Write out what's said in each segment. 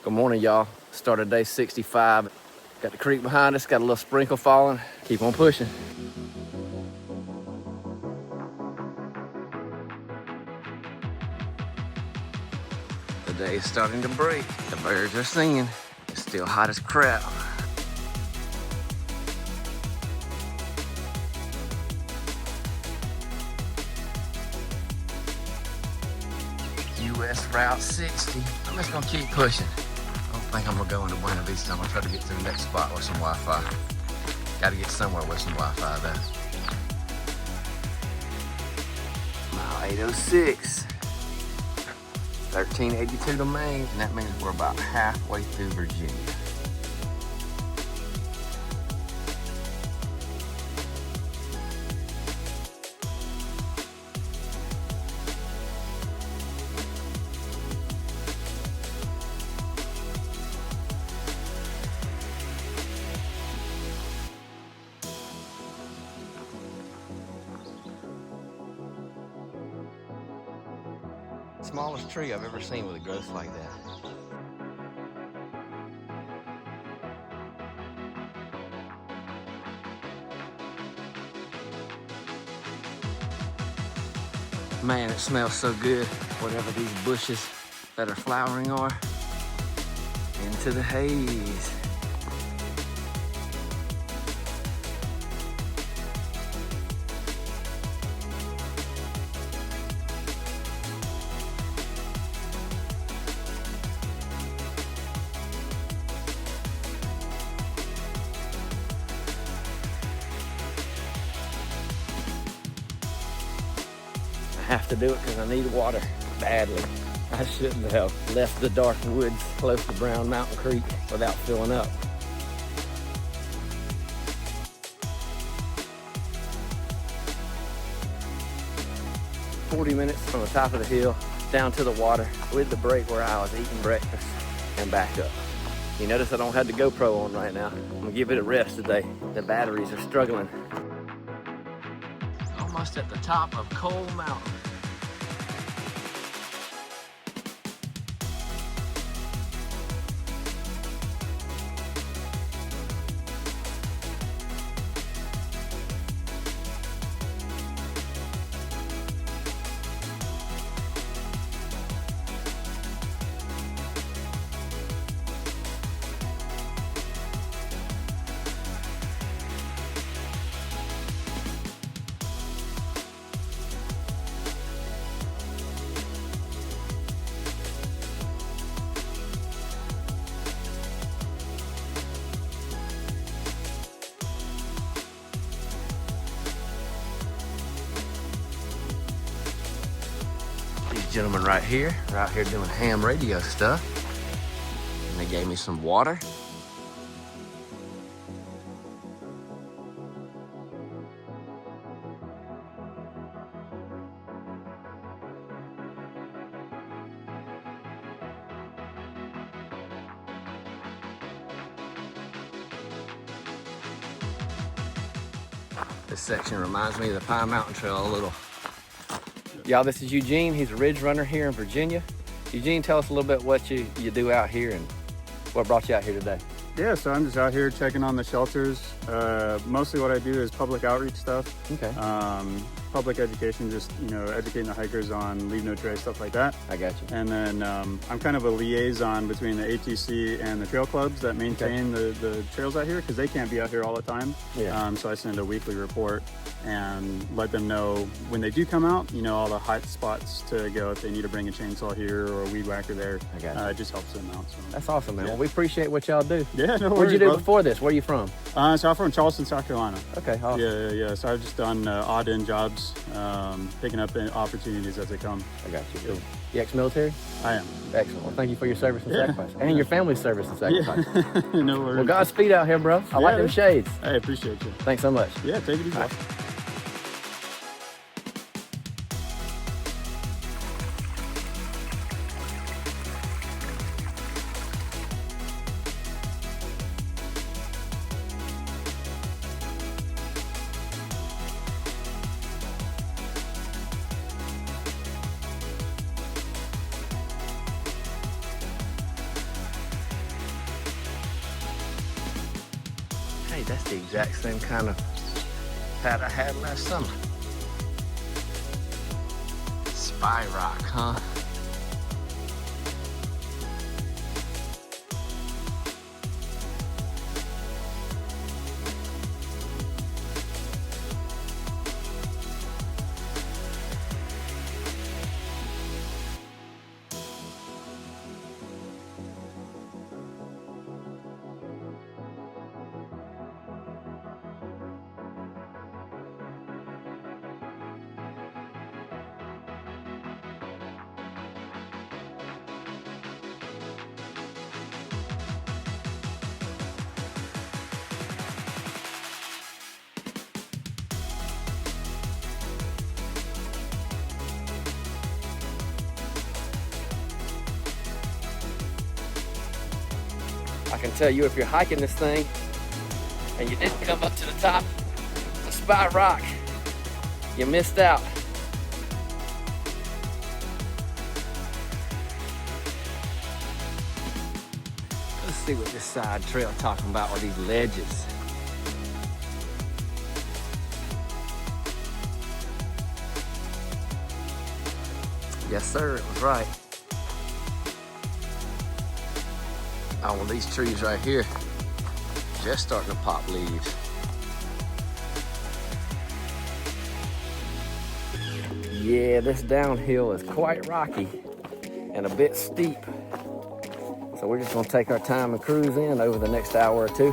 Good morning, y'all. Started day 65. Got the creek behind us, got a little sprinkle falling. Keep on pushing. The day is starting to break. The birds are singing. It's still hot as crap. US Route 60. I'm just gonna keep pushing. I don't think I'm gonna go into Buena Vista. I'm gonna try to get to the next spot with some Wi-Fi. Gotta get somewhere with some Wi-Fi though. Mile 806. 1382 to Maine, and that means we're about halfway through Virginia. Smallest tree I've ever seen with a growth like that. Man, it smells so good. Whatever these bushes that are flowering are. Into the haze. I have to do it because I need water badly. I shouldn't have left the dark woods close to Brown Mountain Creek without filling up. "40 minutes from the top of the hill down to the water with the break where I was eating breakfast and back up. You notice I don't have the GoPro on right now. I'm gonna give it a rest today. The batteries are struggling. Almost at the top of Coal Mountain. These gentlemen right here are out here doing ham radio stuff. And they gave me some water. This section reminds me of the Pine Mountain Trail a little. Y'all, this is Eugene. He's a ridge runner here in Virginia. Eugene, tell us a little bit what you do out here and what brought you out here today. Yeah, so I'm just out here checking on the shelters. Mostly what I do is public outreach stuff. Okay. Public education, just, educating the hikers on leave no trace, stuff like that. I got you. And then I'm kind of a liaison between the ATC and the trail clubs that maintain the trails out here, because they can't be out here all the time. Yeah. So I send a weekly report and let them know when they do come out, all the hot spots to go if they need to bring a chainsaw here or a weed whacker there. I got you. It just helps them out. So. That's awesome, man. Yeah. Well, we appreciate what y'all do. Yeah, no worries. What'd you do before this? Where are you from? So I'm from Charleston, South Carolina. Okay, awesome. Yeah. So I've just done odd-end jobs, picking up opportunities as they come. I got you. Cool. You ex-military? I am. Excellent. Well, thank you for your service and sacrifice. And your family's service and sacrifice. Yeah. No worries. Well, Godspeed out here, bro. I like them shades. I appreciate you. Thanks so much. Yeah, take it easy. Hey, that's the exact same kind of hat I had last summer. Spy rock, huh? I can tell you, if you're hiking this thing and you didn't come up to the top of Spy Rock, you missed out. Let's see what this side trail talking about with these ledges. Yes, sir, it was right. Oh, well, these trees right here, just starting to pop leaves. Yeah, this downhill is quite rocky and a bit steep. So we're just gonna take our time and cruise in over the next hour or two.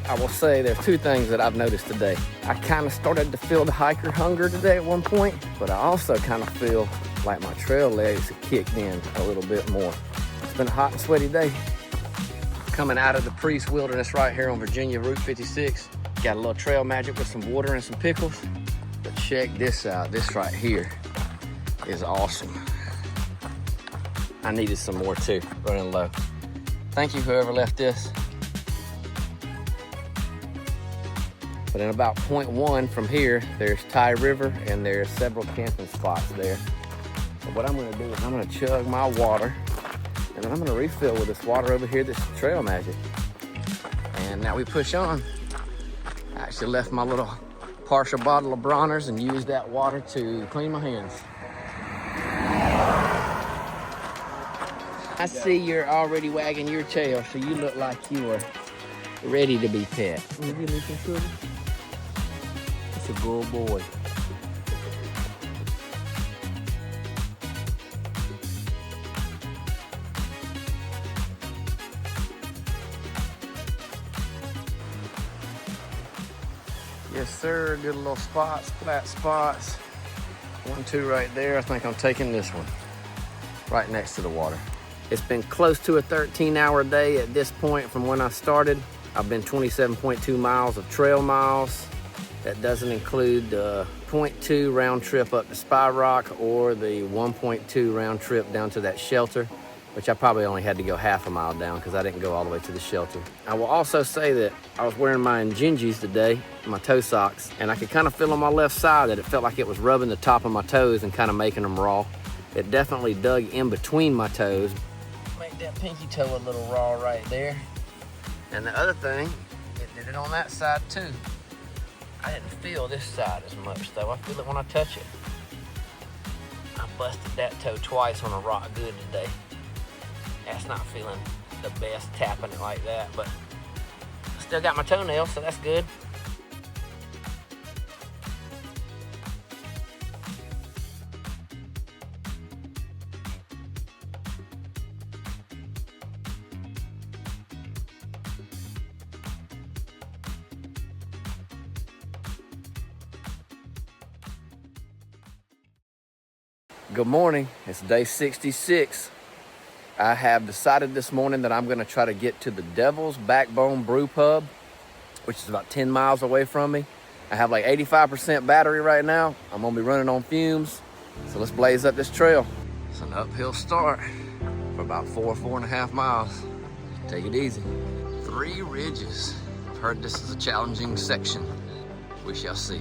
I will say there's two things that I've noticed today. I kind of started to feel the hiker hunger today at one point, but I also kind of feel like my trail legs have kicked in a little bit more. It's been a hot and sweaty day. Coming out of the Priest Wilderness right here on Virginia Route 56. Got a little trail magic with some water and some pickles. But check this out, this right here is awesome. I needed some more too, running low. Thank you whoever left this. But in about 0.1 from here, there's Ty River and there's several camping spots there. So what I'm gonna do is I'm gonna chug my water and then I'm gonna refill with this water over here, this Trail Magic. And now we push on. I actually left my little partial bottle of Bronner's and used that water to clean my hands. I see you're already wagging your tail, so you look like you are ready to be pet. Give me some sugar. It's a good boy. Yes, sir. Good little spots, flat spots. 1, 2 right there. I think I'm taking this one right next to the water. It's been close to a 13-hour day at this point from when I started. I've been 27.2 miles of trail miles. That doesn't include the 0.2 round trip up to Spy Rock or the 1.2 round trip down to that shelter, which I probably only had to go half a mile down because I didn't go all the way to the shelter. I will also say that I was wearing my Injinjis today, my toe socks, and I could kind of feel on my left side that it felt like it was rubbing the top of my toes and kind of making them raw. It definitely dug in between my toes. Make that pinky toe a little raw right there. And the other thing, it did it on that side too. I didn't feel this side as much though. I feel it when I touch it. I busted that toe twice on a rock good today. That's not feeling the best tapping it like that, but I still got my toenails, so that's good. Good morning, it's day 66. I have decided this morning that I'm gonna try to get to the Devil's Backbone Brew Pub, which is about 10 miles away from me. I have like 85% battery right now. I'm gonna be running on fumes. So let's blaze up this trail. It's an uphill start for about 4.5 miles. Take it easy. 3 ridges. I've heard this is a challenging section. We shall see.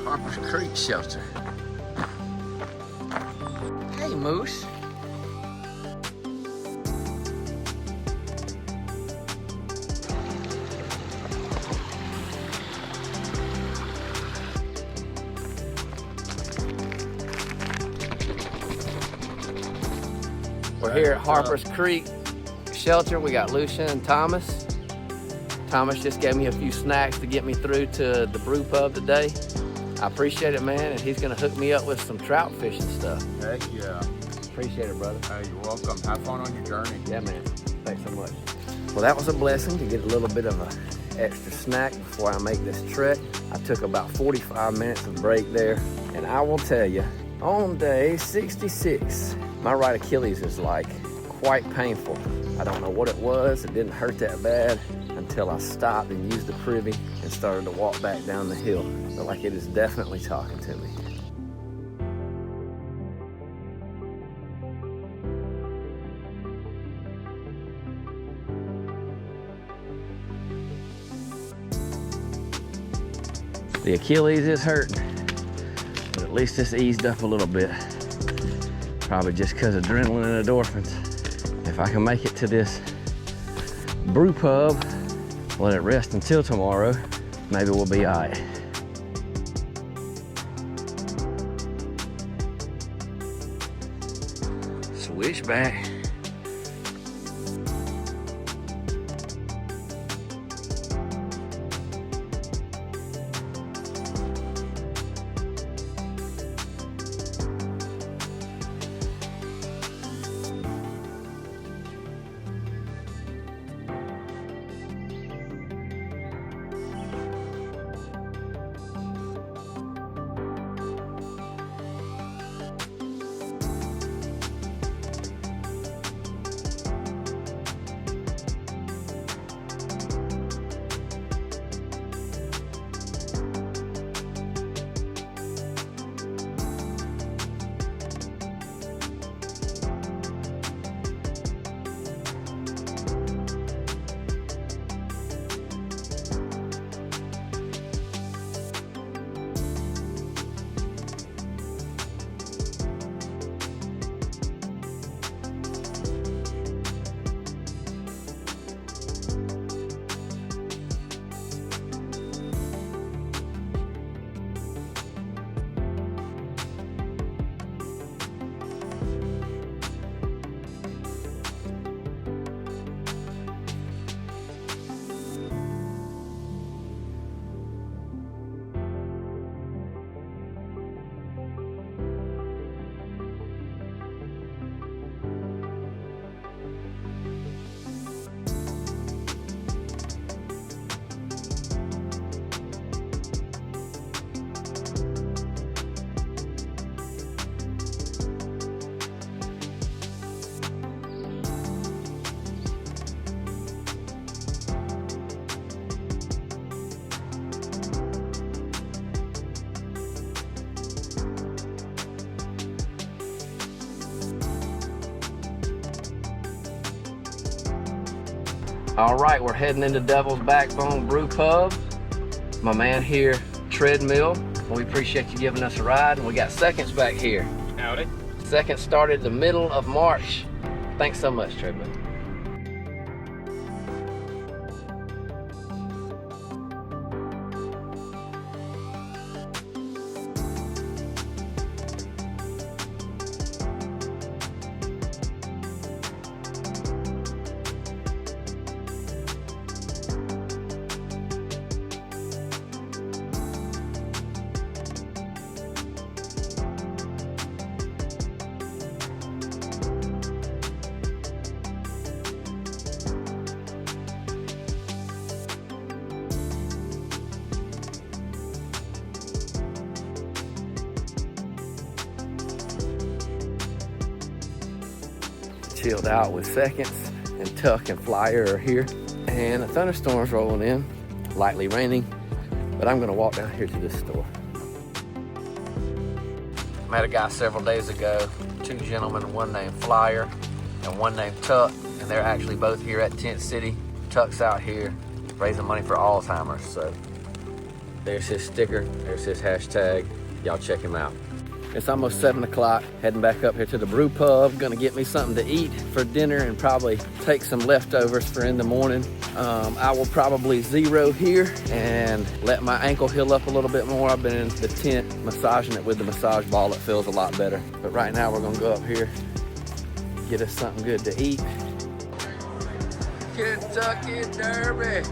Harper's Creek Shelter. Hey, Moose. We're here at Harper's Creek Shelter. We got Lucia and Thomas. Thomas just gave me a few snacks to get me through to the brew pub today. I appreciate it, man, and he's gonna hook me up with some trout fishing stuff. Heck yeah. Appreciate it, brother. Hey, you're welcome. Have fun on your journey. Yeah, man. Thanks so much. Well, that was a blessing to get a little bit of an extra snack before I make this trek. I took about 45 minutes of break there, and I will tell you, on day 66, my right Achilles is like quite painful. I don't know what it was. It didn't hurt that bad until I stopped and used the privy and started to walk back down the hill. But like it is definitely talking to me. The Achilles is hurting, but at least it's eased up a little bit. Probably just because of adrenaline and endorphins. If I can make it to this brew pub, let it rest until tomorrow, maybe we'll be all right. Switchback. All right, we're heading into Devil's Backbone Brew Pub. My man here, Treadmill. We appreciate you giving us a ride. And we got Seconds back here. Howdy. Seconds started the middle of March. Thanks so much, Treadmill. chilled out with Seconds, and Tuck and Flyer are here. And a thunderstorm's rolling in, lightly raining, but I'm gonna walk down here to this store. Met a guy several days ago, two gentlemen, one named Flyer and one named Tuck, and they're actually both here at Tent City. Tuck's out here raising money for Alzheimer's, so there's his sticker, there's his hashtag. Y'all check him out. It's almost 7 o'clock, heading back up here to the brew pub. Gonna get me something to eat for dinner and probably take some leftovers for in the morning. I will probably zero here and let my ankle heal up a little bit more. I've been in the tent massaging it with the massage ball. It feels a lot better. But right now we're gonna go up here, get us something good to eat. Kentucky Derby.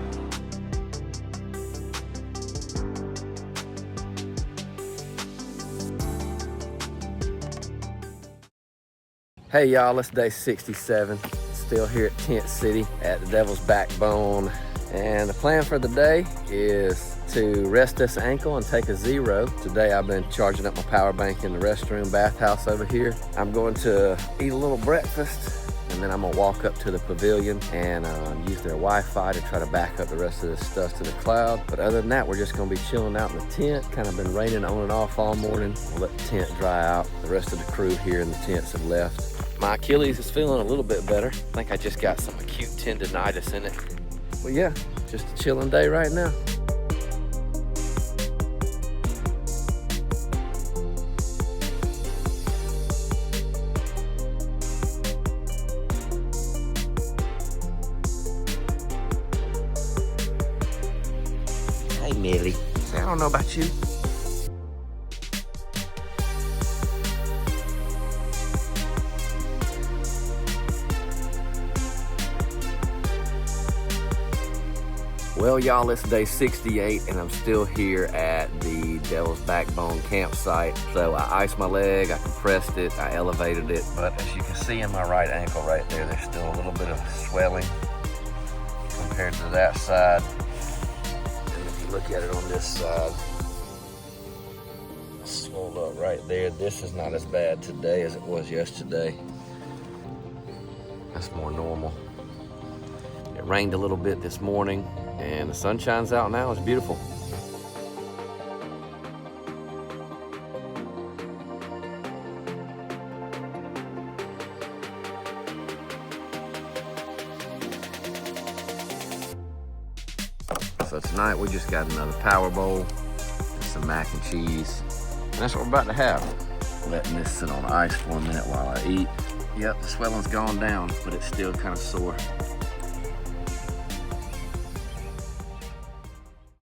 Hey y'all, it's day 67. Still here at Tent City at the Devil's Backbone. And the plan for the day is to rest this ankle and take a zero. Today I've been charging up my power bank in the restroom bathhouse over here. I'm going to eat a little breakfast, and then I'm gonna walk up to the pavilion and use their Wi-Fi to try to back up the rest of this stuff to the cloud. But other than that, we're just gonna be chilling out in the tent. Kind of been raining on and off all morning. We'll let the tent dry out. The rest of the crew here in the tents have left. My Achilles is feeling a little bit better. I think I just got some acute tendonitis in it. Well, yeah, just a chilling day right now. Hey, Millie. I don't know about you. Well, y'all, it's day 68 and I'm still here at the Devil's Backbone campsite. So I iced my leg, I compressed it, I elevated it, but as you can see in my right ankle right there, there's still a little bit of swelling compared to that side. And if you look at it on this side, it's swelled up right there. This is not as bad today as it was yesterday. That's more normal. It rained a little bit this morning, and the sun shines out now. It's beautiful. So tonight we just got another power bowl and some mac and cheese. And that's what we're about to have. Letting this sit on ice for a minute while I eat. Yep, the swelling's gone down, but it's still kind of sore.